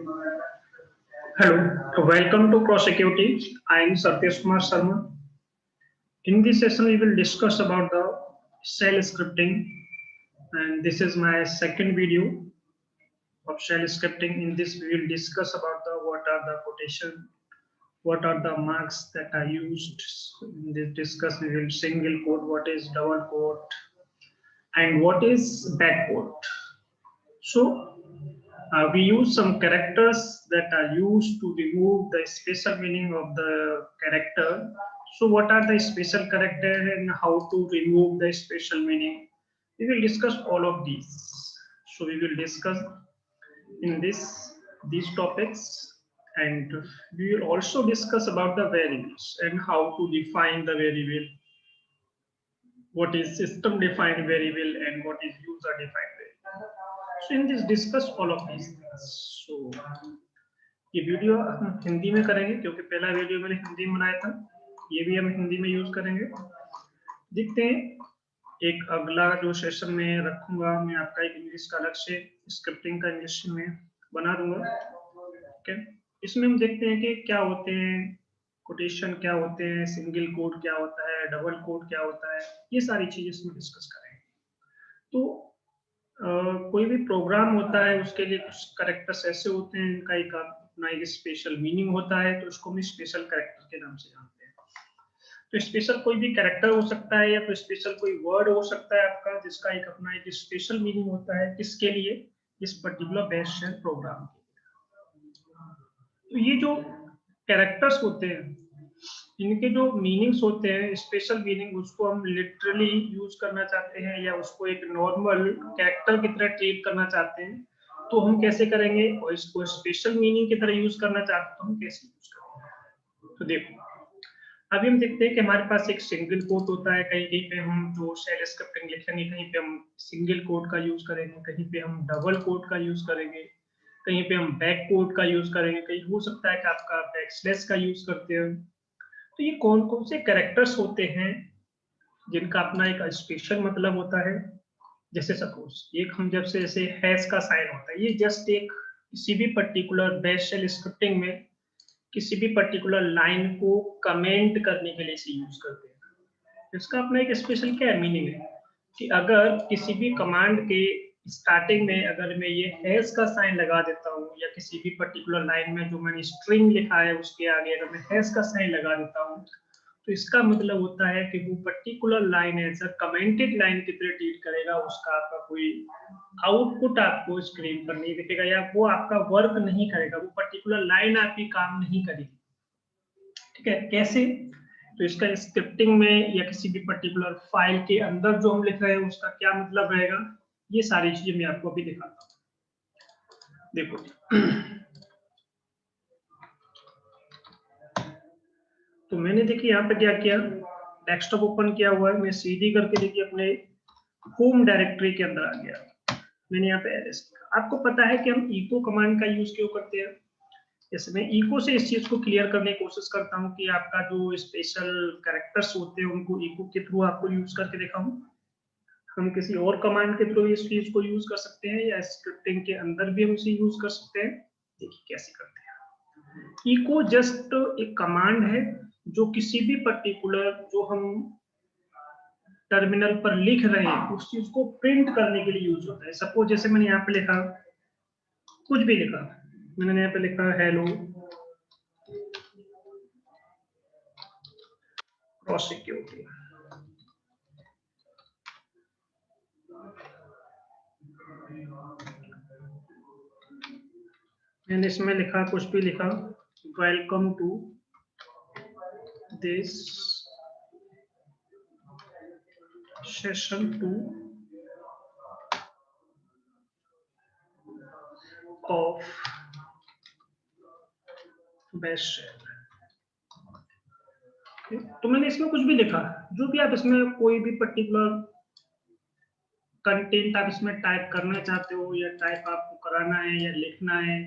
Hello, welcome to Cross Security. I am Satyesh Kumar Sharma. In this session, we will discuss about the shell scripting, and this is my second video of shell scripting. In this, we will discuss about what are the quotation, what are the marks that are used. In this discuss, we will single quote, what is double quote, and what is back quote. So we use some characters that are used to remove the special meaning of the character. So what are the special character and how to remove the special meaning? We will discuss all of these. So we will discuss in these topics, and we will also discuss about the variables and how to define the variable, what is system defined variable and what is user defined variable. So in this discuss all of these things. So ये video हम हिंदी में करेंगे क्योंकि पहला video मैंने हिंदी में बनाया था, ये भी हम हिंदी में यूज करेंगे। देखते हैं एक अगला जो सेशन में रखूंगा मैं आपका एक इंग्लिश का अलग से स्क्रिप्टिंग का इंग्लिश में बना दूंगा। ओके, इसमें हम देखते हैं कि क्या होते हैं कोटेशन, क्या होते हैं सिंगल कोट, क्या होता है डबल कोट, क्या होता है, ये सारी चीजें इसमें डिस्कस करेंगे। तो कोई भी प्रोग्राम होता है उसके लिए कुछ कैरेक्टर्स ऐसे होते हैं इनका एक अपना एक स्पेशल मीनिंग होता है, तो उसको हम स्पेशल कैरेक्टर के नाम से जानते हैं। तो स्पेशल कोई भी कैरेक्टर हो सकता है या तो स्पेशल कोई वर्ड हो सकता है आपका जिसका एक अपना एक स्पेशल मीनिंग होता है, किसके लिए, इस पर्टिकुलर बेस शेल प्रोग्राम के लिए। तो ये जो कैरेक्टर्स होते हैं इनके जो मीनिंग्स होते हैं स्पेशल मीनिंग, उसको हम लिटरली यूज करना चाहते हैं या उसको एक नॉर्मल कैरेक्टर की तरह ट्रीट करना चाहते हैं, तो हम कैसे करेंगे, और इसको स्पेशल मीनिंग की तरह यूज करना चाहते हैं तो हम कैसे यूज करेंगे। तो देखो अभी हम देखते हैं कि हमारे पास एक सिंगल कोट होता है, कहीं कहीं पे हम जो शेल स्क्रिप्टिंग लिखेंगे कहीं पे हम सिंगल कोट का यूज करेंगे, कहीं पे हम डबल कोट का यूज करेंगे, कहीं पे हम बैक कोट का यूज करेंगे, कहीं हो सकता है कि आपका बैक स्लैश का यूज करते हैं। तो ये कौन कौन से कैरेक्टर्स होते हैं जिनका अपना एक स्पेशल मतलब होता है। जैसे सपोज एक हम जब से जैसे हैश का साइन होता है, ये जस्ट एक किसी भी पर्टिकुलर बेस शेल स्क्रिप्टिंग में किसी भी पर्टिकुलर लाइन को कमेंट करने के लिए इसे यूज करते हैं। इसका अपना एक स्पेशल क्या मीनिंग है कि अगर किसी भी कमांड के स्टार्टिंग में अगर मैं ये हैश का साइन लगा देता हूँ या किसी भी पर्टिकुलर लाइन में जो मैंने स्ट्रिंग लिखा है उसके आगे अगर मैं हैश का साइन लगा देता हूँ, तो इसका मतलब होता है कि वो particular line as a commented line की तरह ट्रीट करेगा, उसका आपका कोई आउटपुट आपको स्क्रीन पर नहीं दिखेगा या वो आपका वर्क नहीं करेगा, वो पर्टिकुलर लाइन आपकी काम नहीं करेगी। ठीक है, कैसे, तो इसका स्क्रिप्टिंग में या किसी भी पर्टिकुलर फाइल के अंदर जो हम लिख रहे हैं उसका क्या मतलब रहेगा, ये सारी चीजें मैं आपको अभी दिखाता हूँ। देखो तो मैंने देखिए यहाँ पे क्या किया, डेस्कटॉप ओपन किया हुआ है, मैं सीडी करके देखिए अपने होम डायरेक्टरी के अंदर आ गया। मैंने यहाँ पे आपको पता है कि हम इको कमांड का यूज क्यों करते हैं। जैसे मैं इको से इस चीज को क्लियर करने की कोशिश करता हूँ कि आपका जो स्पेशल कैरेक्टर्स होते हैं उनको इको के थ्रू आपको यूज करके दिखाऊं। हम किसी और कमांड के थ्रू इस चीज को यूज कर सकते हैं या स्क्रिप्टिंग के अंदर भी हम इसे यूज कर सकते हैं। देखिए कैसे करते हैं। इको जस्ट एक कमांड है जो किसी भी पर्टिकुलर जो हम टर्मिनल पर लिख रहे हैं उस चीज को प्रिंट करने के लिए यूज होता है। सपोज जैसे मैंने यहाँ पे लिखा, कुछ भी लिखा, मैंने यहाँ पे लिखा हेलो क्रॉस सिक्योरिटी, मैंने इसमें लिखा, कुछ भी लिखा, welcome to this session 2 of bash shell. तो मैंने इसमें कुछ भी लिखा, जो भी आप इसमें कोई भी पर्टिकुलर कंटेंट आप इसमें टाइप करना चाहते हो या टाइप आपको कराना है या लिखना है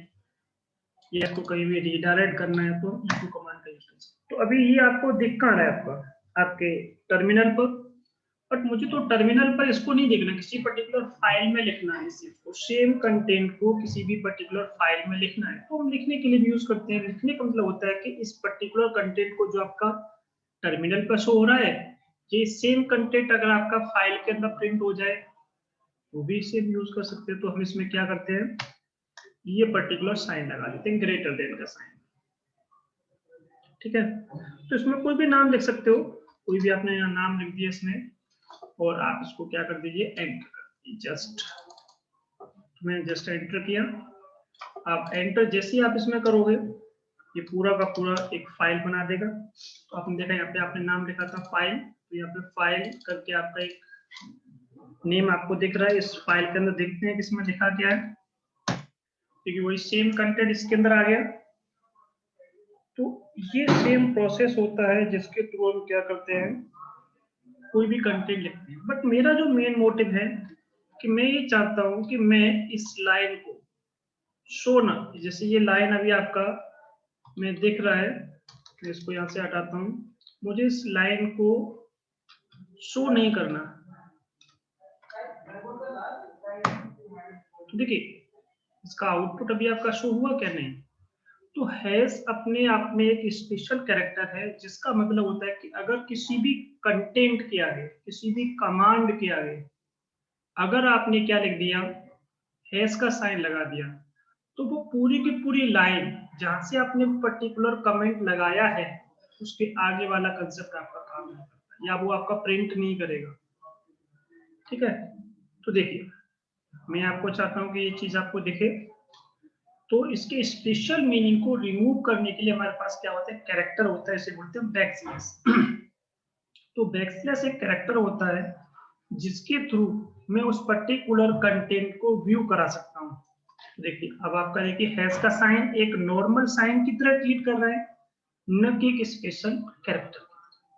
या इसको कहीं भी रीडायरेक्ट करना है तो इको कमांड का यूज कर सकते हो। तो अभी ये आपको दिख कहाँ रहा है, आपका आपके टर्मिनल पर, बट मुझे तो टर्मिनल पर इसको नहीं देखना, किसी पर्टिकुलर फाइल में लिखना है इसको, सेम कंटेंट को किसी भी पर्टिकुलर फाइल में लिखना है, तो हम लिखने के लिए भी यूज करते हैं। लिखने का मतलब होता है कि इस पर्टिकुलर कंटेंट को जो आपका टर्मिनल पर शो हो रहा है, ये सेम कंटेंट अगर आपका फाइल के अंदर प्रिंट हो जाए तो भी इसे यूज कर सकते हैं। तो हम इसमें क्या करते हैं, ये पर्टिकुलर साइन लगा देते हैं, ग्रेटर देन का साइन, ठीक है। तो इसमें कोई भी नाम लिख सकते हो, कोई भी आपने यहाँ नाम लिख दिया इसमें, और आप इसको क्या कर दीजिए, एंटर कर दीजिए। जस्ट मैंने जस्ट एंटर किया। आप एंटर जैसे ही आप इसमें करोगे, ये पूरा का पूरा एक फाइल बना देगा। तो आपने देखा यहाँ पे आपने नाम लिखा था फाइल, तो यहाँ पे फाइल करके आपका एक नेम आपको दिख रहा है। इस फाइल के अंदर देखते हैं कि इसमें लिखा क्या है, क्योंकि वही सेम कंटेंट इसके अंदर आ गया। तो ये सेम प्रोसेस होता है जिसके थ्रू हम क्या करते हैं, कोई भी कंटेंट लिखते हैं। बट मेरा जो मेन मोटिव है कि मैं ये चाहता हूं कि मैं इस लाइन को शो ना, जैसे ये लाइन अभी आपका मैं दिख रहा है, मैं इसको यहां से हटाता हूं, मुझे इस लाइन को शो नहीं करना। तो देखिए इसका आउटपुट अभी आपका शो हुआ क्या, नहीं। तो हैश अपने आप में एक स्पेशल कैरेक्टर है, जिसका मतलब होता है कि अगर किसी भी कंटेंट के आगे, किसी भी कमांड के आगे अगर आपने क्या लिख दिया, हैश का साइन लगा दिया, तो वो पूरी की पूरी लाइन जहां से आपने पर्टिकुलर कमेंट लगाया है, उसके आगे वाला कंसेप्ट आपका काम नहीं करता, या वो आपका प्रिंट नहीं करेगा, ठीक है। तो देखिए मैं आपको चाहता हूं कि ये चीज आपको दिखे। तो इसके स्पेशल मीनिंग को रिमूव करने के लिए हमारे पास क्या होता है, कैरेक्टर होता है, इसे बोलते हैं बैकस्लैश। तो बैकस्लैश एक कैरेक्टर होता है जिसके थ्रू मैं उस पर्टिकुलर कंटेंट को व्यू करा सकता हूँ। देखिए अब आपका देखिए हैश का साइन एक नॉर्मल साइन की तरह ट्रीट कर रहा है, न कि एक स्पेशल कैरेक्टर।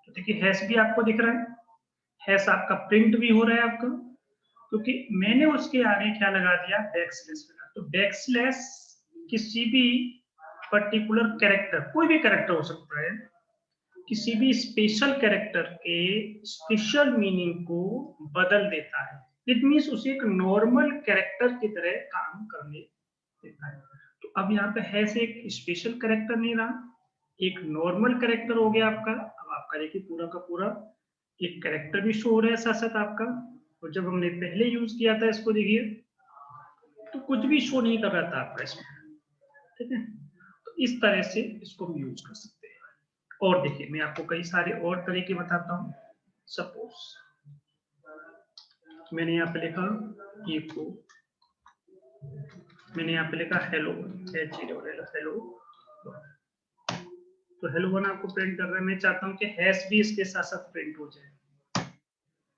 तो देखिए हैश भी आपको दिख रहा है, हैश आपका प्रिंट भी हो रहा है आपका, क्योंकि मैंने उसके आगे क्या लगा दिया, बैकस्लैश लगा। तो बैकस्लैश किसी भी पर्टिकुलर कैरेक्टर, कोई भी कैरेक्टर हो सकता है, किसी भी स्पेशल कैरेक्टर के स्पेशल मीनिंग को बदल देता है। इट मीन्स उसे एक नॉर्मल कैरेक्टर की तरह काम करने देता है। तो अब यहाँ पे है से एक स्पेशल कैरेक्टर नहीं रहा, एक नॉर्मल कैरेक्टर हो गया आपका। अब आपका देखिए पूरा का पूरा एक कैरेक्टर भी शो हो रहा है साथ साथ आपका। और जब हमने पहले यूज किया था इसको देखिए, तो कुछ भी शो नहीं कर रहा था आपका इसमें, ठीक है। तो इस तरह से इसको हम यूज कर सकते हैं। और देखिए मैं आपको कई सारे और तरीके बताता हूँ। सपोज मैंने यहाँ पे लिखा इको, मैंने यहाँ पे लिखा हेलो, हेलो, तो हेलो वन आपको प्रिंट कर रहा है। मैं चाहता हूँ कि हैश भी इसके साथ साथ प्रिंट हो जाए।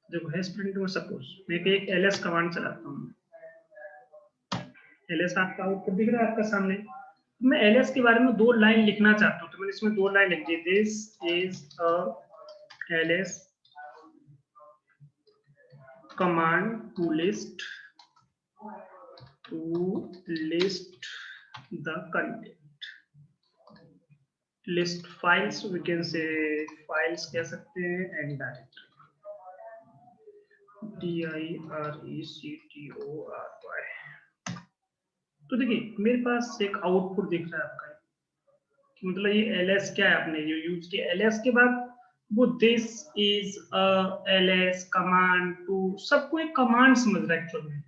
देखो हैश प्रिंट हो, सपोज मैं एक एलएस कमांड चलाता हूँ, एलएस आपका आउटपुट दिख रहा है आपका सामने। मैं एलएस के बारे में 2 लाइन लिखना चाहता हूँ, तो मैंने इसमें 2 लाइन लिख दी, this is a LS command to list the content, list files, we can say files कह सकते हैं, एंड डायरेक्टरी, DIRECTORY। तो देखिए मेरे पास एक आउटपुट दिख रहा है आपका, मतलब ये एलएस क्या है, आपने जो यूज किया एलएस के बाद वो this is a LS command too, सबको एक कमांड समझ रहा है एक्चुअल में।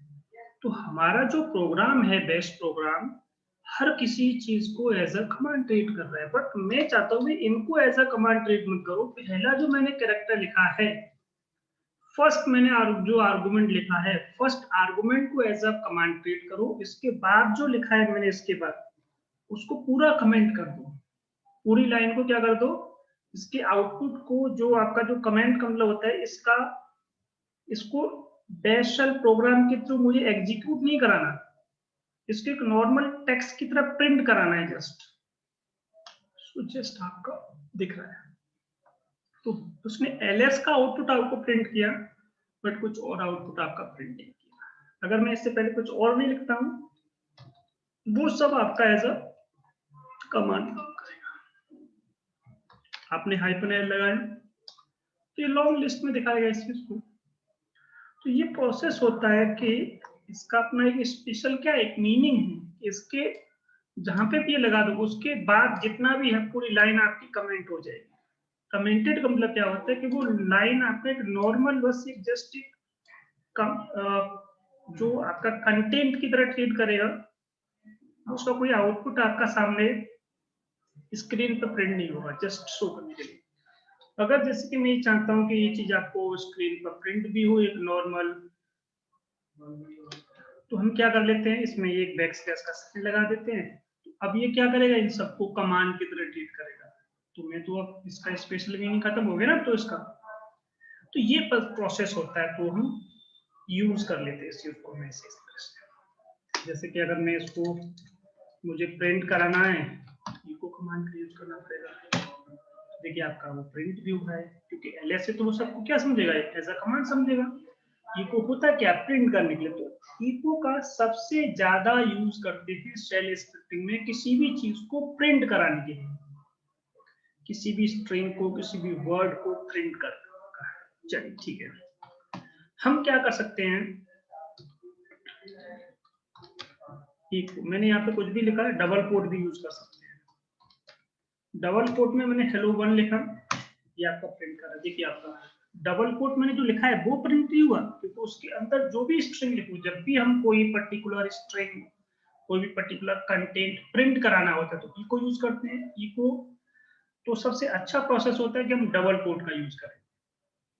तो हमारा जो प्रोग्राम है बेस्ट प्रोग्राम, हर किसी चीज को एज अ कमांड ट्रीट कर रहा है। बट मैं चाहता हूँ इनको एज अ कमांड ट्रीट मत करो। पहला जो मैंने कैरेक्टर लिखा है, फर्स्ट मैंने जो आर्गुमेंट लिखा है, फर्स्ट आर्गुमेंट को एज अ कमांड ट्रीट करो। इसके बाद जो लिखा है मैंने इसके बाद, उसको पूरा कमेंट कर दो, पूरी लाइन को क्या कर दो, इसके आउटपुट को, जो आपका जो कमेंट का मतलब होता है इसका, इसको बैश शेल प्रोग्राम के थ्रू मुझे एग्जीक्यूट नहीं कराना, इसको एक नॉर्मल टेक्स्ट की तरह प्रिंट कराना है जस्ट, जस्ट आपका दिख रहा है। तो उसने एलएस का आउटपुट आपको प्रिंट किया, बट कुछ और आउटपुट आपका प्रिंट नहीं किया। अगर मैं इससे पहले कुछ और नहीं लिखता हूं, वो सब आपका एज अ कमांड करेगा। आपने हाइफन एल लगाया तो ये लॉन्ग लिस्ट में दिखाएगा इस चीज को, तो ये प्रोसेस होता है कि इसका अपना एक स्पेशल क्या एक मीनिंग है, इसके जहां पे भी ये लगा दो उसके बाद जितना भी है पूरी लाइन आपकी कमेंट हो जाएगी। कमेंटेड का मतलब क्या होता है कि वो लाइन आपका एक नॉर्मल बस एक जस्ट एक जो आपका कंटेंट की तरह ट्रीट करेगा, उसका कोई आउटपुट आपका सामने स्क्रीन पर प्रिंट नहीं होगा, जस्ट शो करने के लिए। अगर जैसे कि मैं ये चाहता हूँ कि ये चीज आपको स्क्रीन पर प्रिंट भी हो एक नॉर्मल, तो हम क्या कर लेते हैं, इसमें एक बैक स्लैश का साइन लगा देते हैं। अब ये क्या करेगा, इन सबको कमांड की तरह ट्रीट करेगा। तो मैं तो अब इसका स्पेशल मीनिंग खत्म हो गया ना, तो इसका तो ये प्रोसेस होता है, तो हम यूज कर लेते हैं इस चीज को मैसेज तरह से। जैसे कि अगर मैं इसको मुझे प्रिंट कराना है, इको कमांड का यूज करना पड़ेगा। देखिए आपका वो प्रिंट भी हुआ है, क्योंकि एलएस से तो वो सबको क्या समझेगा, एज अ कमांड समझेगा। इको होता क्या, प्रिंट करने के लिए। तो इको का सबसे ज्यादा यूज करते हैं शेल स्क्रिप्टिंग में, किसी भी चीज को प्रिंट कराने के लिए, किसी भी स्ट्रिंग को, किसी भी वर्ड को प्रिंट करना। चलिए ठीक है, हम क्या कर सकते हैं, मैंने यहाँ पे कुछ भी लिखा है, डबल कोट भी यूज कर सकते हैं। डबल कोट में मैंने हेलो 1 लिखा, ये आपका प्रिंट कर रहा है। देखिए आपका डबल कोट मैंने जो लिखा है वो प्रिंट नहीं हुआ, क्योंकि उसके अंदर जो भी स्ट्रिंग लिखूं, जब भी हम कोई पर्टिकुलर स्ट्रिंग, कोई भी पर्टिकुलर कंटेंट प्रिंट कराना होता है तो इको यूज करते हैं। इको तो सबसे अच्छा प्रोसेस होता है कि हम डबल कोट का यूज करें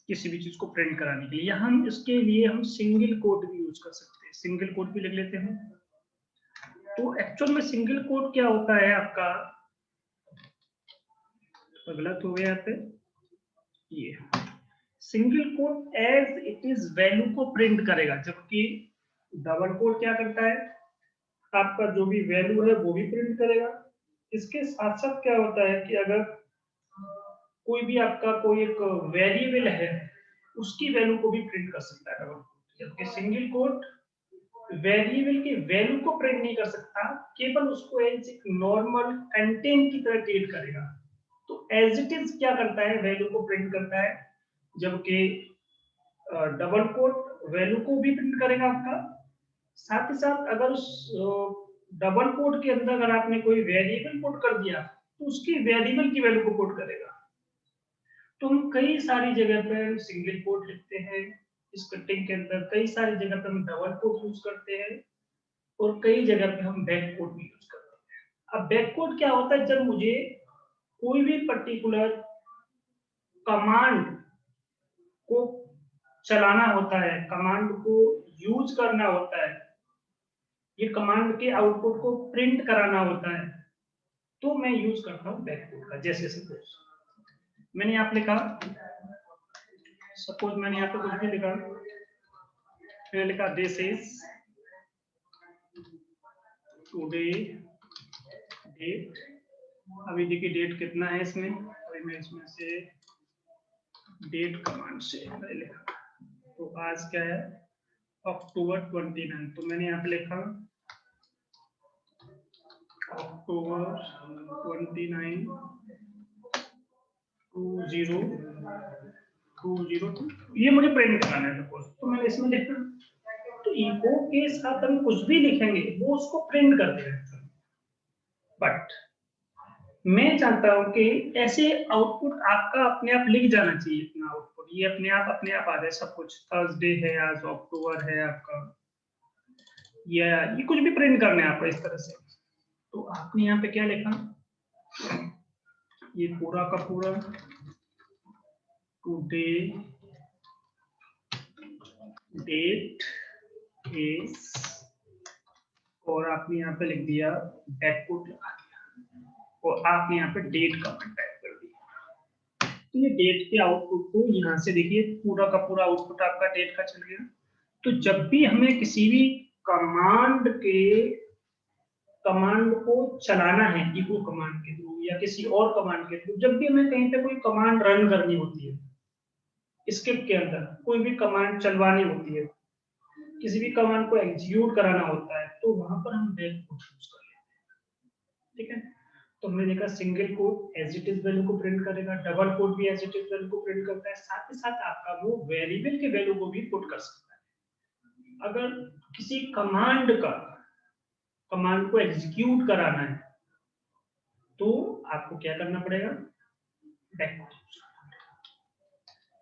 किसी भी चीज को प्रिंट कराने के लिए, या हम इसके लिए हम सिंगल कोट भी यूज कर सकते हैं। सिंगल कोट भी लिख लेते हैं। तो एक्चुअल में सिंगल कोट क्या होता है आपका, गलत हो गया यहाँ पे, ये single quote as it is value को प्रिंट करेगा, जबकि डबल कोट क्या करता है, आपका जो भी वैल्यू है वो भी प्रिंट करेगा। इसके साथ साथ क्या होता है कि अगर कोई भी आपका कोई एक वेरिएबल है, उसकी वैल्यू को भी प्रिंट कर सकता है डबल कोट, जबकि सिंगल कोट वेरिएबल की वैल्यू को प्रिंट नहीं कर सकता, केवल उसको एज एक नॉर्मल कंटेंट की तरह ट्रीट करेगा। तो एज इट इज क्या करता है, वैल्यू को प्रिंट करता है, जबकि डबल कोट वैल्यू को भी प्रिंट करेगा आपका। साथ ही साथ अगर उस डबल कोट के अंदर अगर आपने कोई वेरिएबल पुट कर दिया, तो उसकी वेरिएबल की वैल्यू को पुट करेगा। तो हम कई सारी जगह पे सिंगल कोट लिखते हैं स्क्रिप्टिंग के अंदर, कई सारी जगह पे हम डबल कोट यूज करते हैं, और कई जगह पे हम बैक कोट भी यूज करते हैं। अब बैक कोट क्या होता है, जब मुझे कोई भी पर्टिकुलर कमांड को चलाना होता है, कमांड को यूज करना होता है, ये कमांड के आउटपुट को प्रिंट कराना होता है, तो मैं यूज करता हूं बैक कोट का। जैसे सपोज मैंने यहाँ पे लिखा, सपोज मैंने यहाँ पे कुछ भी लिखा, मैंने लिखा दिस इज टुडे डेट। अभी देखिए डेट कितना है इसमें, अभी मैं इसमें से डेट कमांड से मैंने लिखा, तो आज क्या है, अक्टूबर 29। तो मैंने यहाँ पे लिखा अक्टूबर 29 2022, ये मुझे प्रिंट कराना है सपोज, तो मैंने इसमें लिखा। तो इको के साथ हम कुछ भी लिखेंगे वो उसको प्रिंट कर देगा। बट मैं चाहता हूं कि ऐसे आउटपुट आपका अपने आप लिख जाना चाहिए, इतना आउटपुट ये अपने आप आ जाए सब कुछ। थर्सडे है आज, अक्टूबर है आपका, या ये कुछ भी प्रिंट करना है आपको इस तरह से। तो आपने यहाँ पे क्या लिखा, ये पूरा का पूरा टुडे डेट इज, और आपने यहाँ पे लिख दिया बैकपुट लगा दिया, और आपने यहाँ पे डेट का टाइप कर दिया। तो ये डेट के आउटपुट को यहाँ से देखिए पूरा का पूरा आउटपुट आपका डेट का चल गया। तो जब भी हमें किसी भी कमांड को चलाना है, इको कमांड के थ्रू या किसी और कमांड के थ्रू, जब भी हमें कहीं पे कोई कमांड रन करनी होती है, स्क्रिप्ट के अंदर कोई भी कमांड चलवानी होती है, किसी भी कमांड को एग्जीक्यूट कराना होता है, तो वहां पर हम बैक कोट यूज कर लेते हैं। ठीक है, तो हमने देखा single quote as it is value को प्रिंट करेगा, डबल कोट भी एज इट इज वैल्यू को प्रिंट करता है, साथ ही साथ आपका वो वेरिएबल के वैल्यू को भी पुट कर सकता है। अगर किसी कमांड को एग्जीक्यूट कराना है तो आपको क्या करना पड़ेगा, बैकवर्ड।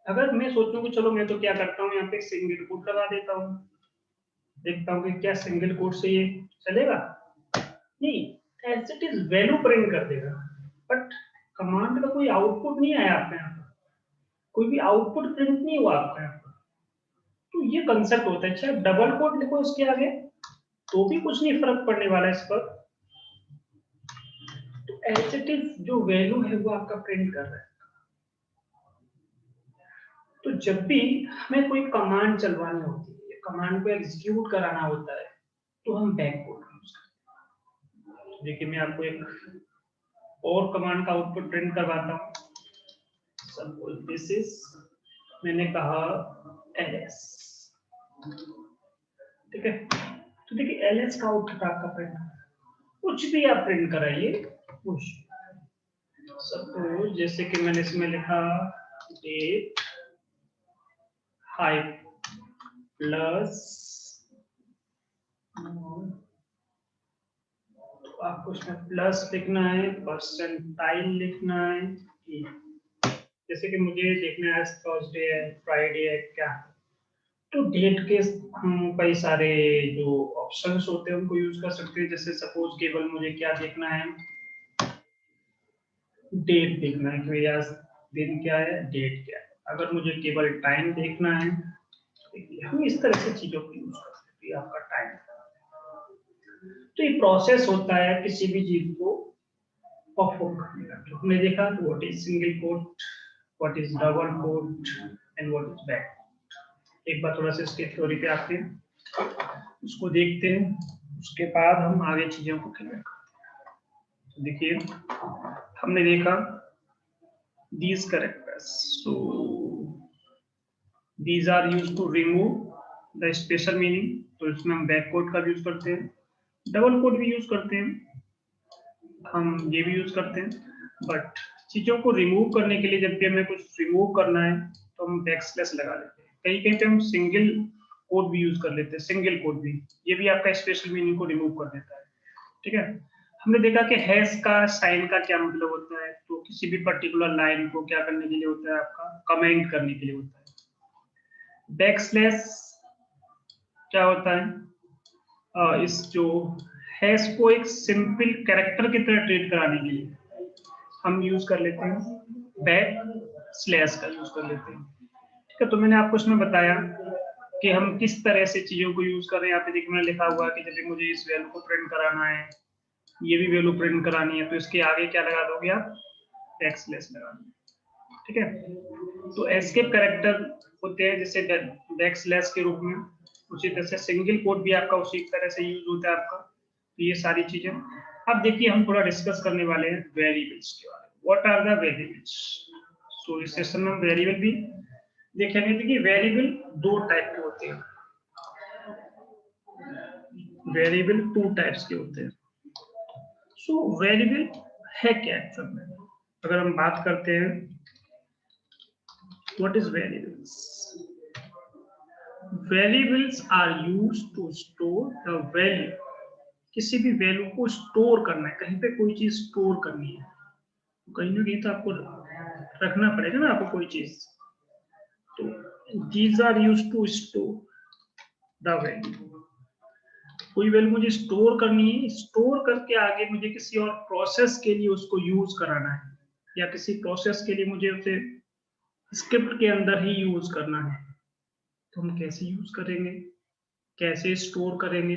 अगर मैं सोचूं कि चलो मैं तो क्या करता हूँ, यहाँ पे सिंगल कोट लगा देता हूँ, देखता हूँ कि क्या सिंगल कोट से ये चलेगा, नहीं, as it is value print कर देगा, बट कमांड का कोई आउटपुट नहीं आया आपके यहाँ पर, कोई भी आउटपुट प्रिंट नहीं हुआ आपके यहाँ पर। तो ये कंसेप्ट होता है, चाहे डबल कोट लिखो इसके आगे तो भी कुछ नहीं फर्क पड़ने वाला इस पर। तो एज इट इज जो वैल्यू है वो आपका प्रिंट कर रहा है। तो जब भी हमें कोई कमांड चलवानी होती है, कमांड को एग्जीक्यूट कराना होता है, तो हम बैक कोड यूज करते हैं। देखिए मैं आपको एक और कमांड का आउटपुट प्रिंट करवाता हूँ। सपोज दिस इज, मैंने कहा ls, ठीक है। तो देखिए ls का आउटपुट आपका प्रिंट, कुछ भी आप प्रिंट कराइए, कुछ। सपोज जैसे कि मैंने इसमें लिखा डेट हाई प्लस, तो आपको इसमें प्लस लिखना है, परसेंटाइल लिखना है। जैसे कि मुझे देखना है थर्सडे है, फ्राइडे है, क्या, तो डेट के हम कई सारे जो ऑप्शंस होते हैं उनको यूज कर सकते हैं। जैसे सपोज केवल मुझे क्या देखना है, डेट देखना है कि आज दिन क्या है, डेट क्या है। अगर मुझे केवल टाइम देखना है, हम इस तरह से चीजों को यूज कर सकते हैं। आपका टाइम, तो ये प्रोसेस होता है किसी भी चीज को परफॉर्म करने का। तो हमने देखा what is single quote, what is double quote and what is back. एक बार थोड़ा सा इसके थ्योरी पे आते हैं, उसको देखते हैं, उसके बाद हम आगे चीजों को क्लियर करते हैं। तो देखिए हमने देखा these characters, so these are used to remove the special meaning, तो इसमें हम बैक कोट का भी यूज करते हैं, डबल कोट भी यूज करते हैं, हम ये भी यूज करते हैं। बट चीजों को रिमूव करने के लिए जब भी हमें कुछ रिमूव करना है तो हम बैकस्लैश लगा लेते हैं। कहीं कहीं पे हम सिंगल कोट भी यूज कर लेते हैं, सिंगल कोट भी, ये भी आपका स्पेशल मीनिंग को रिमूव कर देता है, ठीक है। हमने देखा कि हैश का साइन का क्या मतलब होता है, तो किसी भी पर्टिकुलर लाइन को क्या करने के लिए होता है, आपका कमेंट करने के लिए होता है। बैकस्लैश क्या होता है, इस जो हैश को एक सिंपल कैरेक्टर की तरह ट्रीट कराने के लिए हम यूज कर लेते हैं, बैक स्लैश का यूज कर लेते हैं, ठीक है। तो मैंने आपको इसमें बताया कि हम किस तरह से चीजों को यूज कर रहे हैं। यहाँ पे देखिए मैंने लिखा हुआ है कि जब भी मुझे इस वैल्यू को प्रिंट कराना है, ये भी वैल्यू प्रिंट करानी है, तो इसके आगे क्या लगा दोगे आप, बैक स्लैश लगा दोगे, ठीक है। तो एस्केप कैरेक्टर होते हैं जैसे बैक स्लैश के रूप में, उसी तरह से सिंगल कोट भी आपका उसी तरह से यूज होता है आपका। तो ये सारी चीजें अब देखिए हम थोड़ा डिस्कस करने वाले हैं वेरिएबल्स के बारे में। What are the variables? So इस सेशन में हम वेरिएबल भी देखेंगे। देखिए वेरिएबल दो टाइप के होते हैं, वेरिएबल टू टाइप्स के होते हैं। सो वेरिएबल है क्या एक्चुअल में? अगर हम बात करते हैं what is variables, variables are used to store the value, किसी भी वैल्यू को स्टोर करना है, कहीं पे कोई चीज स्टोर करनी है, कहीं ना कहीं तो आपको रखना पड़ेगा ना आपको कोई चीज। तो these are used to store the value, कोई वैल्यू मुझे स्टोर करनी है, स्टोर करके आगे मुझे किसी और प्रोसेस के लिए उसको यूज कराना है, या किसी प्रोसेस के लिए मुझे उसे स्क्रिप्ट के अंदर ही यूज करना है। तो हम कैसे यूज करेंगे, कैसे स्टोर करेंगे,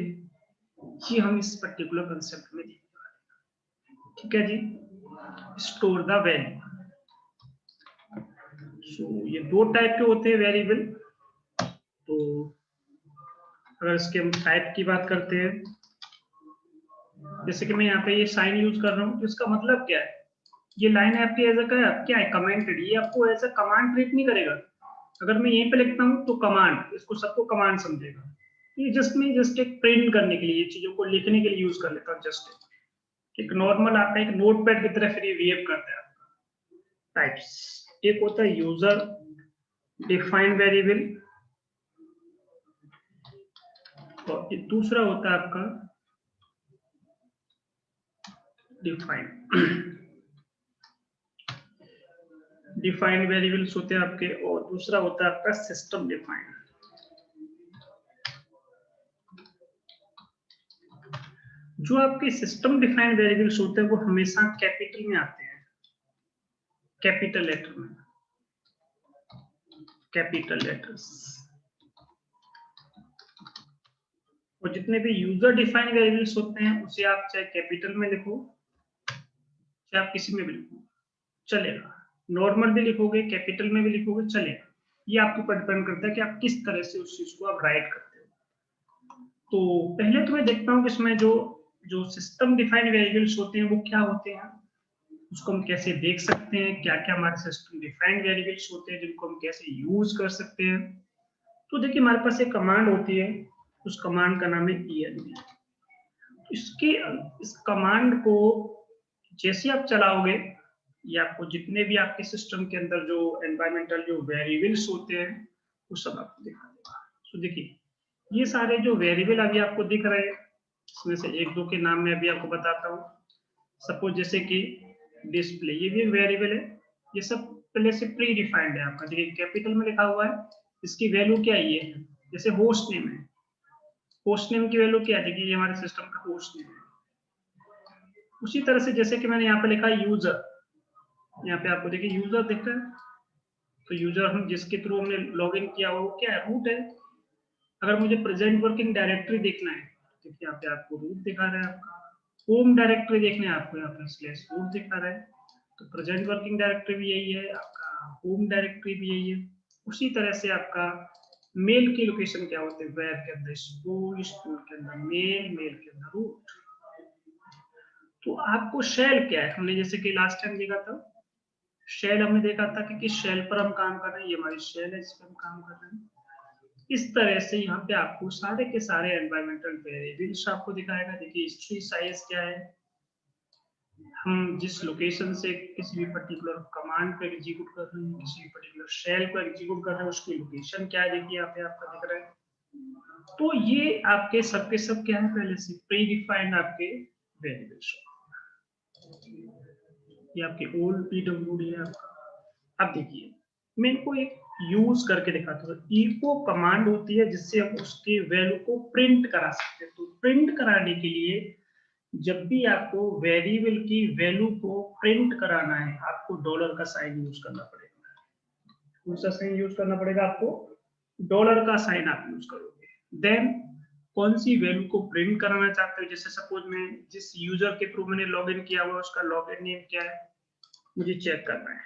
ये हम इस पर्टिकुलर कंसेप्ट में देखने वाले हैं, ठीक है जी। स्टोर द वैल्यू, सो ये दो टाइप के होते हैं वेरिएबल। तो अगर इसके हम टाइप की बात करते हैं, जैसे कि मैं यहाँ पे ये साइन यूज कर रहा हूँ, तो इसका मतलब क्या है, ये लाइन है आपकी एज अ क्या है, कमेंटेड, ये आपको एज अ कमांड ट्रीट नहीं करेगा। अगर मैं यहीं पे लिखता हूँ तो कमांड, इसको सबको कमांड समझेगा। ये जस्ट एक प्रिंट करने के लिए, चीजों को लिखने के लिए यूज कर लेता हूँ, जस्ट एक नॉर्मल आपका एक नोटपैड की तरह फिर ये बिहेव करता है आपका। टाइप्स एक होता है यूजर डिफाइंड वेरिएबल, और दूसरा होता है आपका डिफाइंड वेरिएबल्स होते हैं आपके, और दूसरा होता है आपका सिस्टम डिफाइंड। जो आपके सिस्टम डिफाइंड वेरिएबल्स होते हैं वो हमेशा कैपिटल में आते हैं, कैपिटल लेटर में, कैपिटल लेटर्स। और जितने भी यूजर डिफाइंड वेरिएबल्स होते हैं उसे आप चाहे कैपिटल में लिखो चाहे आप किसी में भी लिखो चलेगा, नॉर्मल भी लिखोगे कैपिटल में भी लिखोगे चलेगा। ये आपके ऊपर डिपेंड करता है कि आप किस तरह से उस चीज को आप राइट करते हो। तो पहले तो मैं देखता हूँ कि इसमें जो जो सिस्टम डिफाइंड वेरिएबल्स होते हैं वो क्या होते हैं, उसको हम कैसे देख सकते हैं, क्या क्या हमारे सिस्टम डिफाइंड वेरिएबल्स होते हैं जिनको हम कैसे यूज कर सकते हैं। तो देखिए हमारे पास एक कमांड होती है, उस कमांड का नाम है env। इसकी इस कमांड को जैसे आप चलाओगे ये आपको जितने भी आपके सिस्टम के अंदर जो एनवायरमेंटल जो वेरिएबल्स होते हैं वो सब आपको दिखा देगा। तो देखिए ये सारे जो वेरिएबल अभी आपको दिख रहे हैं इसमें से एक दो के नाम मैं अभी आपको बताता हूँ। सपोज जैसे कि डिस्प्ले, ये भी एक वेरिएबल है, ये सब पहले से प्री डिफाइंड है आपका। देखिए कैपिटल में लिखा हुआ है, इसकी वैल्यू क्या है, ये जैसे होस्ट नेम है, होस्ट नेम की वैल्यू क्या है, देखिए ये हमारे सिस्टम का होस्ट नेम है। उसी तरह से जैसे कि मैंने यहाँ पे लिखा यूजर, यहाँ पे आपको देखिए यूजर दिख रहा है, तो यूजर हम जिसके थ्रू हमने लॉगिन किया वो क्या है, रूट है। अगर मुझे प्रेजेंट वर्किंग डायरेक्टरी देखना है देखिए यहाँ पे आपको रूट दिखा रहा है, आपका होम डायरेक्टरी देखना है आपको यहाँ पे स्लैश रूट दिखा रहा है, तो प्रेजेंट वर्किंग डायरेक्टरी भी यही है, आपका होम डायरेक्टरी भी यही है। उसी तरह से आपका मेल की लोकेशन क्या होते हैं, वेब के अंदर स्कूल, स्कूल के अंदर मेल, मेल के अंदर रूट। तो आपको शेल क्या है, हमने जैसे कि लास्ट टाइम देखा था शेल, हमने देखा था कि किस शेल पर हम काम कर रहे हैं, ये हमारी शेल है जिस पर हम काम कर रहे हैं। इस तरह से यहाँ पे आपको सारे के सारे एनवायरमेंटल वेरिएबल्स आपको दिखाएगा। देखिए हिस्ट्री साइज क्या है, हम जिस लोकेशन से किसी भी पर्टिकुलर कमांड को एग्जीक्यूट कर रहे हैं, किसी भी पर्टिकुलर शेल को एग्जीक्यूट कर रहे हैं, उसकी लोकेशन क्या है, देखिए यहाँ पे आपका दिख रहा है। तो ये आपके सबके सब क्या है, पहले से प्री डिफाइंड आपके वेरिएबल्स, ये आपके ओल्ड पीडब्ल्यूडी है आपका। अब देखिए मैं इनको एक यूज करके दिखाता हूँ। इको कमांड होती है जिससे हम उसके वैल्यू को प्रिंट करा सकते हैं। तो प्रिंट कराने के लिए जब भी आपको वेरिएबल की वैल्यू को प्रिंट कराना है आपको डॉलर का साइन यूज करना पड़ेगा। कौन सा साइन यूज करना पड़ेगा आपको, डॉलर का साइन आप यूज करोगे। देन कौन सी वैल्यू को प्रिंट कराना चाहते हो, जैसे सपोज मैं जिस यूजर के थ्रू मैंने लॉगिन किया हुआ उसका लॉगिन नेम क्या है मुझे चेक करना है।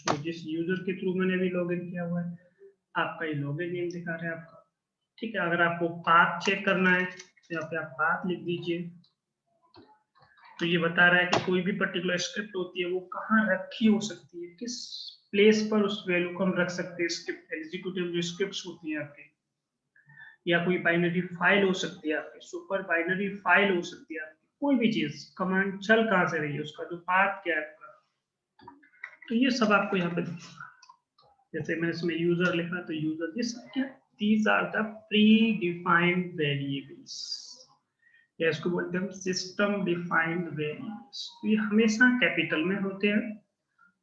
तो जिस यूजर के थ्रू मैंने भी लॉगिन किया हुआ है आपका ये लॉगिन नेम दिखा रहा है आपका, ठीक है। अगर आपको पाथ चेक करना है तो यहाँ पे आप पाथ लिख दीजिए, तो ये बता रहा है कि कोई भी पर्टिकुलर स्क्रिप्ट होती है वो कहाँ रखी हो सकती है, किस प्लेस पर उस वैल्यू को हम रख सकते हैं। स्क्रिप्ट एग्जीक्यूटिव जो स्क्रिप्ट्स होती हैं आपकी, या कोई बाइनरी फाइल हो सकती है आपकी, सुपर बाइनरी फाइल हो सकती है आपकी, कोई भी चीज कमांड चल कहाँ से रही है, उसका जो पाथ क्या है आपका, तो ये सब आपको यहाँ पे दिखेगा। जैसे मैंने इसमें यूजर लिखा तो यूजर, ये सब क्या, these are the predefined variables, या इसको बोलते हैं सिस्टम डिफाइंड वेरिएबल्स। तो ये हमेशा कैपिटल में होते हैं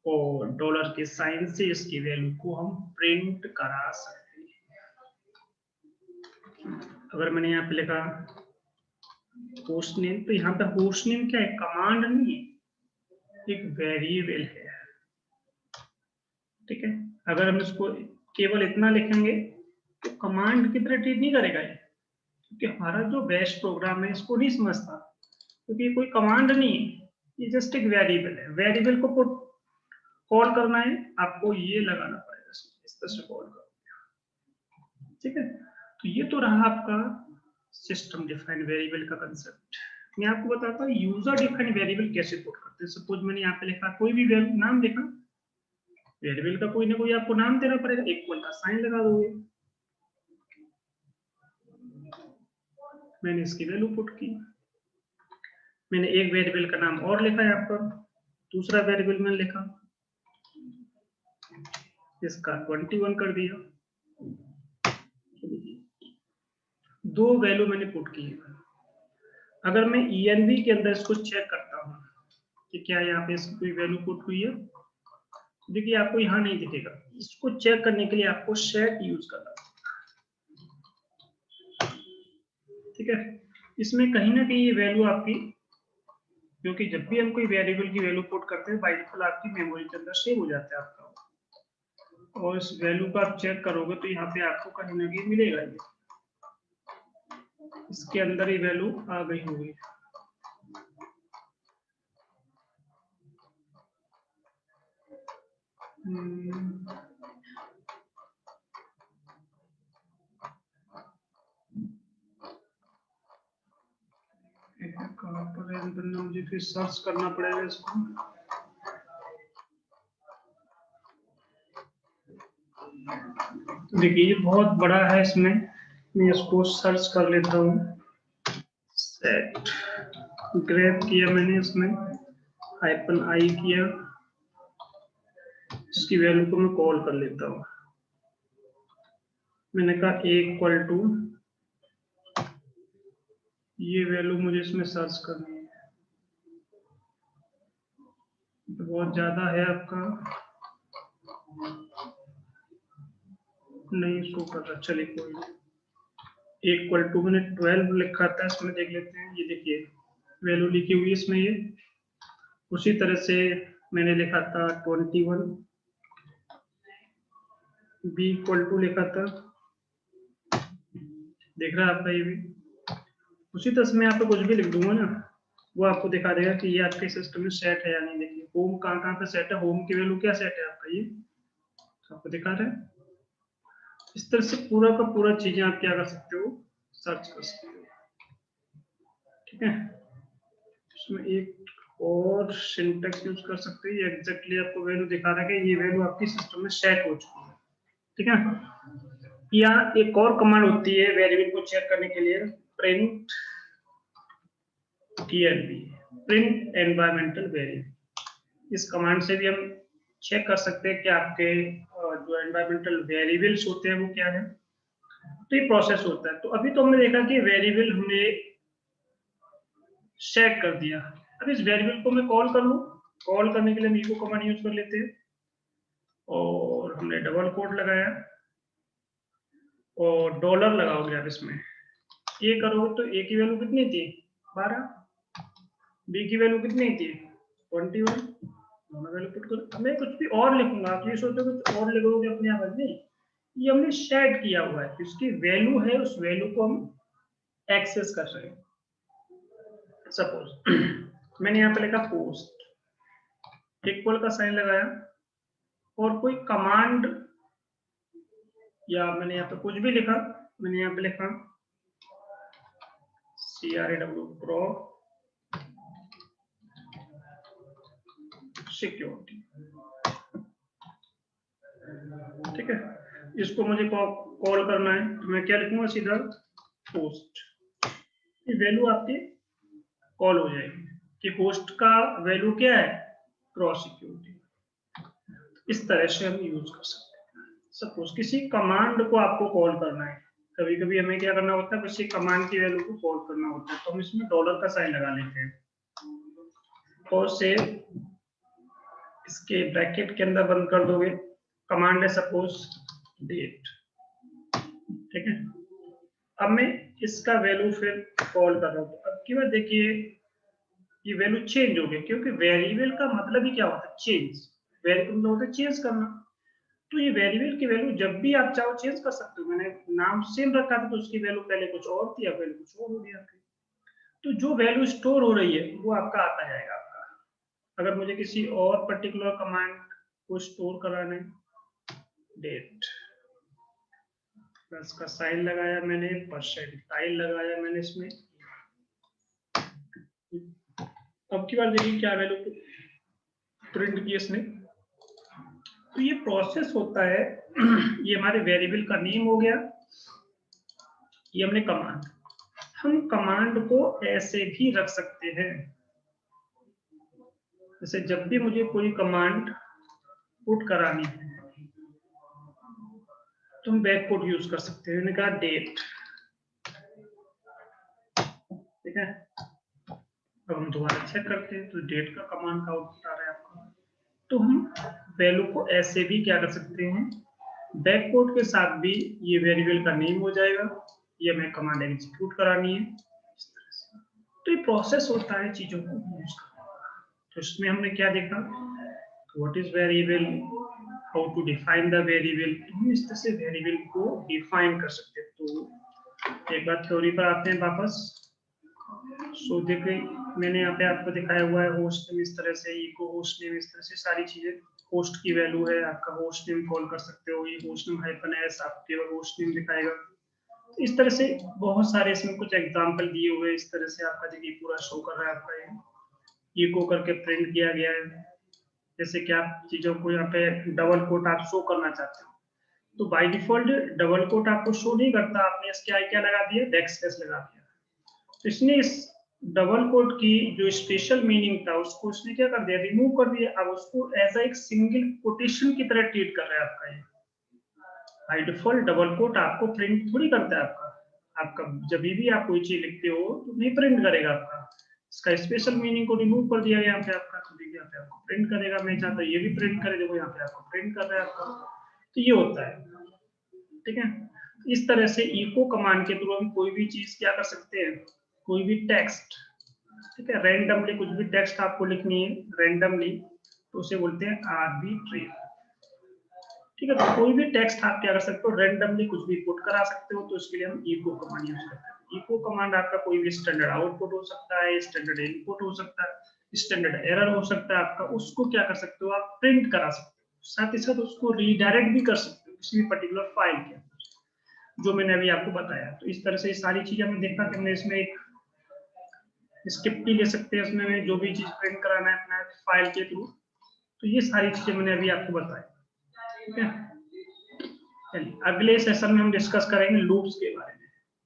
और डॉलर के साइन से इसकी वैल्यू को हम प्रिंट करा सकते हैं। अगर मैंने यहाँ पे लिखा होस्ट नेम, तो यहाँ पे होस्ट नेम क्या है, कमांड नहीं है, एक वेरिएबल है, ठीक है। अगर हम इसको केवल इतना लिखेंगे तो कमांड की तरह ट्रीट नहीं करेगा ये, क्योंकि हमारा जो बेस्ट प्रोग्राम है इसको नहीं समझता, क्योंकि ये कोई कमांड नहीं है, ये जस्ट एक वेरिएबल है। वेरिएबल को पुट कॉल करना है आपको, ये लगाना पड़ेगा, इस तरह से कॉल करो, ठीक है। तो ये तो रहा आपका सिस्टम डिफाइंड वेरिएबल का कंसेप्ट। मैं आपको बताता हूँ यूजर डिफाइंड वेरिएबल कैसे पुट करते हैं। सपोज मैंने यहाँ पे लिखा कोई भी नाम लिखा, वेरिएबल का कोई ना कोई आपको नाम देना पड़ेगा, इक्वल का साइन लगा दोगे, मैंने इसकी वैल्यू पुट की। मैंने एक वेरिएबल का नाम और लिखा यहाँ पर, दूसरा वेरिएबल मैंने लिखा, इसका 21 कर दिया। दो वैल्यू मैंने पुट की है। अगर मैं env के अंदर इसको चेक करता हूँ कि क्या यहाँ पे इसकी कोई वैल्यू पुट हुई है, देखिए आपको यहाँ नहीं दिखेगा। इसको चेक करने के लिए आपको सेट यूज करना, ठीक है। इसमें कहीं ना कहीं ये वैल्यू आपकी, क्योंकि जब भी हम कोई वेरिएबल की वैल्यू पुट करते हैं बाय डिफॉल्ट आपकी मेमोरी के अंदर सेव हो जाता है आपका, और इस वैल्यू को आप चेक करोगे तो यहाँ पे आपको कहीं ना कहीं मिलेगा ये, इसके अंदर ही वैल्यू आ गई होगी। कहाँ पर है, मुझे फिर सर्च करना पड़ेगा इसको। देखिए ये बहुत बड़ा है, इसमें मैं इसको सर्च कर लेता हूँ। सेट ग्रैब किया मैंने, इसमें -i किया, इसकी वैल्यू को मैं कॉल कर लेता हूँ। मैंने कहा a = ये वैल्यू मुझे इसमें सर्च करनी है, तो बहुत ज्यादा है आपका, नहीं शो कर रहा। चलिए कोई नहीं, मैंने 12 लिखा था, इसमें देख लेते हैं। ये देखिए वैल्यू लिखी हुई है इसमें ये। उसी तरह से मैंने लिखा था 21, b = लिखा था, देख रहा है आपका ये भी। उसी तरह से मैं यहाँ पे कुछ भी लिख दूंगा ना, वो आपको दिखा देगा कि ये आपके सिस्टम में सेट है या नहीं। देखिए होम कहाँ पे सेट है, होम की वैल्यू क्या सेट है आपका, ये आपको दिखा रहा है। इस तरह से पूरा का पूरा चीजें आप क्या कर सकते हो, सर्च कर सकते हो, ठीक है। इसमें एक और सिंटेक्स यूज कर सकते हैं, ये एग्जैक्टली आपको वैल्यू दिखा रहा है कि ये वैल्यू आपकी सिस्टम में सेट हो चुकी है, ठीक है। या एक और कमांड होती है वेरिएबल को चेक करने के लिए, print env, print environmental variable. इस कमांड से भी हम चेक कर सकते हैं कि आपके जो एनवायरमेंटल वेरिएबल्स होते हैं वो क्या है। तो ये प्रोसेस होता है। तो अभी तो हमने देखा कि वेरिएबल हमने सेट कर दिया। अब इस वेरिएबल को मैं कॉल कर लूं, कॉल करने के लिए हम echo कमांड यूज कर लेते हैं, और हमने डबल कोट लगाया और डॉलर लगाओगे आप इसमें। ये करोगे तो ए की वैल्यू कितनी थी, 12, बी की वैल्यू कितनी थी, 21, दोनों वैल्यू पुट करो। मैं कुछ भी और लिखूंगा, आप ये सोचो कुछ और लिखोगे अपने आप, नहीं, ये हमने सेट किया हुआ है, इसकी वैल्यू है, उस वैल्यू को हम एक्सेस कर रहे हैं। सपोज मैंने यहाँ पे लिखा पोस्ट, इक्वल का साइन लगाया, और कोई कमांड या मैंने यहाँ पे कुछ भी लिखा, मैंने यहाँ पे लिखा CRAW सिक्योरिटी, ठीक है। इसको मुझे कॉल करना है, तो मैं क्या लिखूंगा, सीधा पोस्ट। ये वैल्यू आपकी कॉल हो जाएगी कि पोस्ट का वैल्यू क्या है, क्रॉस सिक्योरिटी। इस तरह से हम यूज कर सकते हैं। सपोज किसी कमांड को आपको कॉल करना है, कभी कभी हमें क्या करना होता है, किसी कमांड की वैल्यू को कॉल करना होता है, तो हम इसमें डॉलर का साइन लगा लेते हैं, और से इसके ब्रैकेट के अंदर बंद कर दोगे। कमांड है सपोज डेट, ठीक है। अब मैं इसका वैल्यू फिर कॉल कर रहा हूँ, अब की बार देखिए ये वैल्यू चेंज हो गई, क्योंकि वेरिएबल का मतलब ही क्या होता है, चेंज। वेरिएबल मतलब होता है चेंज करना। तो ये वेरिएबल की वैल्यू जब भी आप चाहो चेंज कर सकते हो। मैंने नाम सेम रखा था तो उसकी वैल्यू पहले कुछ और थी, अब वैल्यू कुछ और हो गई आपकी। तो जो वैल्यू स्टोर हो रही है वो आपका आता जाएगा आपका। अगर मुझे किसी और पर्टिकुलर कमांड को स्टोर कराना है, डेट प्लस का साइन लगाया मैंने, %i लगाया मैंने इसमें। अब की बार देखिए क्या वैल्यू प्रिंट की इसने। तो ये प्रोसेस होता है, ये हमारे वेरिएबल का नेम हो गया, ये हमने कमांड। हम कमांड को ऐसे भी रख सकते हैं, जैसे जब भी मुझे कोई कमांड पुट करानी है तो हम बैक पुट यूज कर सकते हैं। मैंने कहा डेट ठीक है। अब हम दोबारा चेक करते हैं, तो डेट का कमांड का आउटपुट आ रहा है आपका। तो हम वैल्यू को ऐसे भी क्या कर सकते हैं, बैक कोड के साथ भी ये वेरिएबल का नेम हो जाएगा, ये हमें कमांड एग्जीक्यूट करानी है इस तरह से। तो ये प्रोसेस होता है चीजों को यूज करने का। तो इसमें हमने क्या देखा, what is variable, how to define the variable. हम इस तरह से वेरिएबल को डिफाइन कर सकते हैं। तो एक बार थ्योरी पर आते हैं वापस। सो देखिए मैंने यहाँ पे आपको दिखाया हुआ है होस्ट नेम इस तरह से, इको होस्ट नेम इस तरह से, सारी चीजें होस्ट की वैल्यू है, आपका होस्ट नेम कॉल कर सकते हो, ये होस्ट नेम -s आप केवल होस्ट नेम दिखाएगा। तो इस तरह से बहुत सारे इसमें कुछ एग्जांपल दिए हुए हैं। इस तरह से आपका देखिए पूरा शो कर रहा है आपका, ये इको करके प्रिंट किया गया है। जैसे कि आप चीजों को यहाँ पे डबल कोट आप शो करना चाहते हो, तो बाय डिफॉल्ट डबल कोट आपको शो नहीं करता, आपने इसके आगे क्या लगा दिया, बैकस्पेस लगा दिया। तो इसने इस डबल कोट की जो स्पेशल मीनिंग था उसको इसने क्या कर दिया, रिमूव कर दिया। अब उसको एज एक सिंगल कोटेशन की तरह ट्रीट कर रहा है आपका। ये बाय डिफॉल्ट डबल कोट आपको प्रिंट थोड़ी करता है आपका जब भी आप कोई चीज लिखते हो तो नहीं प्रिंट करेगा आपका, इसका स्पेशल मीनिंग को रिमूव कर दिया यहाँ पे आपका। तो देखिए यहाँ पे आपको प्रिंट करेगा, मैं चाहता हूँ ये भी प्रिंट करे, देखो यहाँ पे आपको प्रिंट कर रहा है आपका। तो ये होता है, ठीक है। इस तरह से इको कमांड के थ्रू हम कोई भी चीज क्या कर सकते हैं, कोई भी टेक्स्ट, ठीक है, रैंडमली कुछ भी टेक्स्ट आपको लिखनी है रैंडमली, तो उसे बोलते हैं आर्बिट्रेरी, ठीक है। तो कोई भी टेक्स्ट आप क्या कर सकते हो, रैंडमली कुछ भी पुट करा सकते हो, तो इसके लिए हम इको कमांड यूज करते हैं। इको कमांड आपका कोई भी स्टैंडर्ड आउटपुट हो सकता है, स्टैंडर्ड इनपुट हो सकता है, स्टैंडर्ड एरर हो सकता है आपका, उसको क्या कर सकते हो आप प्रिंट करा सकते हो, साथ ही साथ उसको रीडायरेक्ट भी कर सकते हो किसी भी पर्टिकुलर फाइल के, जो मैंने अभी आपको बताया। तो इस तरह से ये सारी चीजें हमने देखा कि हमने इसमें एक स्क्रिप्ट भी ले सकते हैं, उसमें जो भी चीज प्रिंट कराना है अपना फाइल के थ्रू। तो ये सारी चीजें मैंने अभी आपको बताई, ठीक है। चलिए अगले सेशन में हम डिस्कस करेंगे लूप्स के बारे में।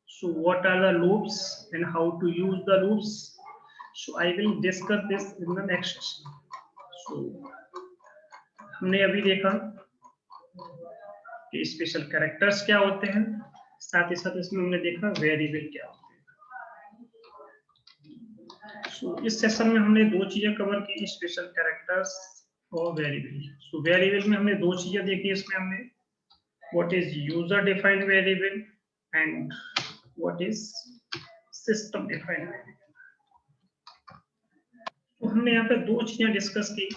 So what are the loops and how to use the loops, so I will discuss this in the next session. So हमने अभी देखा कि स्पेशल कैरेक्टर्स क्या होते हैं, साथ ही साथ इसमें हमने देखा वेरिएबल क्या होते हैं। सो इस सेशन में हमने दो चीजें कवर की, स्पेशल कैरेक्टर्स और वेरिएबल। सो वेरिएबल में हमने दो चीजें देखी, इसमें हमने what is user defined variable and what is system defined variable। तो हमने यहाँ पे दो चीजें डिस्कस की,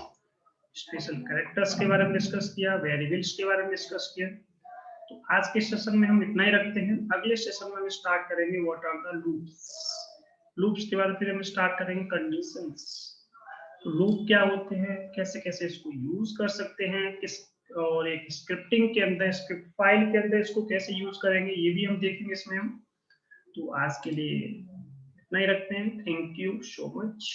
स्पेशल कैरेक्टर्स के बारे में डिस्कस किया, वेरिएबल्स के बारे में डिस्कस किया। तो आज के सेशन में हम इतना ही रखते हैं। अगले सेशन में हम स्टार्ट करेंगे what are the loops. Loops के बाद फिर हम स्टार्ट करेंगे कंडीशंस। तो लूप क्या होते हैं, कैसे कैसे इसको यूज कर सकते हैं, किस और एक स्क्रिप्टिंग के अंदर, स्क्रिप्ट फाइल के अंदर इसको कैसे यूज करेंगे, ये भी हम देखेंगे इसमें हम। तो आज के लिए इतना ही रखते हैं। Thank you so much.